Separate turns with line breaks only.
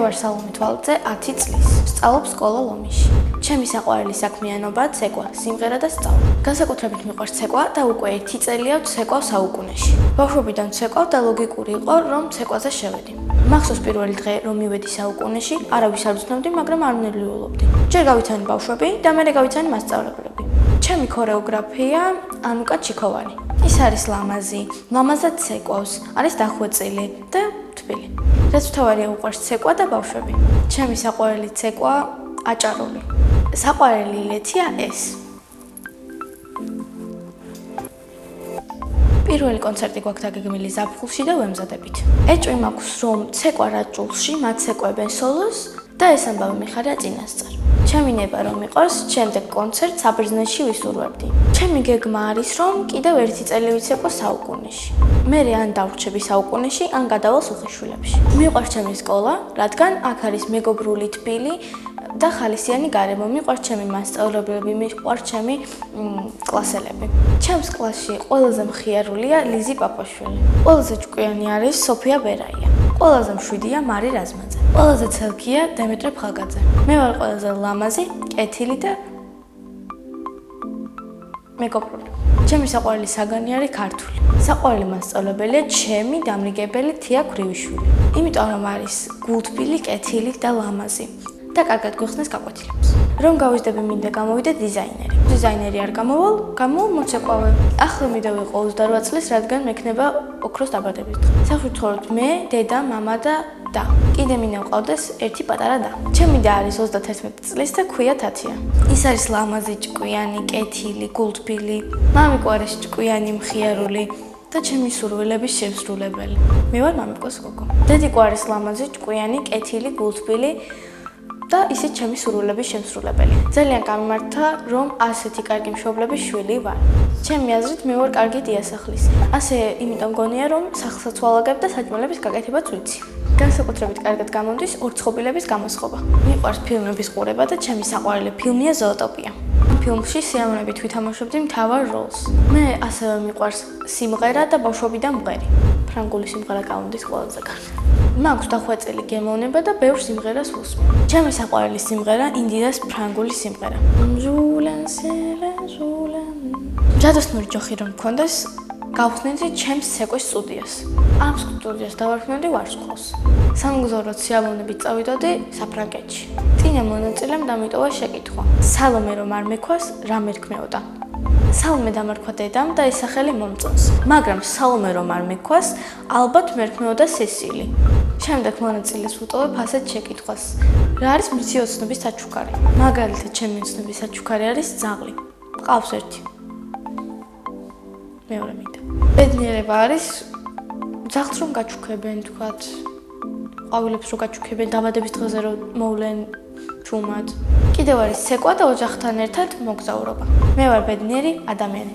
ვარ სალომე თვალაძე 10 წლის. ვსწავლობ სკოლა ლომიში. ჩემი საყვარელი საქმიანობაა ცეკვა, სიმღერა და სწავლა. განსაკუთრებით მიყვარს ცეკვა და უკვე 1 წელია ვცეკვავ საუკუნეში. ბავშვობიდან ვცეკვავ და ლოგიკური იყო, რომ ცეკვაზე შევედი. მახსოვს პირველი დღე, რომ მივედი საუკუნეში, არავის არ ვცნობდი, მაგრამ არ ვნერლიულობდი. ჯერ გავიცანი ბავშვები და მერე გავიცანი მასწავლებლები. ჩემი ქორეოგრაფია ანუკა ჩიქოვანი. ის არის ლამაზი, ლამაზად ცეკვავს, არის დახვეწილი და თბილი. რაც მთავარია უყვარს ცეკვა და ბავშვები. ჩემი საყვარელი ცეკვა აჭარული. საყვარელი ლეთია ეს. პირველი კონცერტი გვაქვს დაგეგმილი ზაფხულში და ვემზადებით. ეჭვი მაქვს, რომ ცეკვა რაჭულში მათ ცეკვებენ სოლოს და ეს ამბავი მიხარია წინასწარ. ჩემი ნება რომ იყოს, შემდეგ კონცერტს საბერძნეთში ვისურვებდი. ჩემი გეგმა არის, რომ კიდევ 1 წელი ვიცეკვო საუკუნეში. მე ან დავრჩები საუკუნეში, ან გადავალ სუხიშვილებში. მიყვარს ჩემი სკოლა, რადგან აქ არის მეგობრული თბილი და ხალისიანი გარემო. მიყვარს ჩემი მასწავლებლები, მიყვარს ჩემი კლასელები. ჩემს კლასში ყველაზე მხიარულია ლიზი პაპაშვილი. ყველაზე ჭკვიანი არის სოფია ბერაია. ყველაზე მშვიდია მარი რაზმაძე. ყველაზე ცელქია დემეტრე ფხაგაძე. მე ვარ ყველაზე ლამაზი, კეთილი და მეგობრული. ჩემი საყვარელი საგანი არის ქართული. საყვარელი მასწავლებელია ჩემი დამრიგებელი თია ქრივიშვილი. იმიტომ რომ არის გულთბილი, კეთილი და ლამაზი. და კარგად გვიხსნეს გაკვეთილებს. რომ გავიზრდები მინდა გამოვიდე დიზაინერი. დიზაინერი არ გამოვალ, გამოვალ მოცეკვავე. ახლა მინდა ვიყო 28 წლის, რადგან მექნება ოქროს დაბადების დღე. სახლში ვცხოვრობთ მე, დედა, მამა და და. კიდე მინდა ვყავდეს ერთი პატარა და. ჩემი და არის 31 წლის და ქვია თათია. ის არის ლამაზი, ჭკვიანი, კეთილი, გულთბილი. მამიყვარეს ჭკვიანი, მხიარული და ჩემი სურვილების შემსრულებელი. მე ვარ მამიკოს გოგო. დედიკო არის ლამაზი, ჭკვიანი, კეთილი, გულთბილი და ისიც ჩემი სურვილების შემსრულებელი. ძალიან გამიმართა, რომ ასეთი კარგი მშობლების შვილი ვარ. ჩემი აზრით მე ვარ კარგი დიასახლის. ასე იმიტომ მგონია, რომ სახლსაც ვალაგებ და საჭმელების გაკეთებაც ვიცი. განსაკუთრებით კარგად გამომდის ორცხობილების გამოსხობა. მიყვარს ფილმების ყურება და ჩემი საყვარელი ფილმია ზოოტოპია. ფილმში სიამოვნებით ვითამაშობდი მთავარ როლს. მე ასევე მიყვარს სიმღერა და ბავშვობიდან მღერი. ფრანგული სიმღერა გამომდის ყველაზე კარგი. მაქვს დახვეწილი გემოვნება და ბევრ სიმღერას ვუსმენ. ჩემი საყვარელი სიმღერა ინდიდას ფრანგული სიმღერა. ჯადოსნური ჯოხი რომ მქონდეს, გავხსნიდი ჩემს ცეკვის სტუდიას. ამ სტუდიას დავარქმევდი ვარსკვლავს. სამგზავროდ სიამოვნებით წავიდოდი საფრანგეთში. წინა მონაწილემ დამიტოვა შეკითხვა. სალომე რომ არ მექვას, რა მერქმეოდა? სალომე დამარქვა დედამ და ეს სახელი მომწონს. მაგრამ სალომე რომ არ მექვას, ალბათ მერქმეოდა სესილი. შემდეგ მონაწილეს ვუტოვებ ასეთ შეკითხვას. რა არის მისი ოცნების საჩუქარი? მაგალითად, ჩემი ოცნების საჩუქარი არის ძაღლი. ყავს ერთი. მეორე მინდა. ბედნიერება არის ძაღლს რომ გაჩუქებენ, თქვათ, ყვავილებს რომ გაჩუქებენ, დაბადების დღეზე რომ მოვლენ ჩუმად. კიდევ არის ცეკვა და ოჯახთან ერთად მოგზაურობა. მე ვარ ბედნიერი ადამიანი.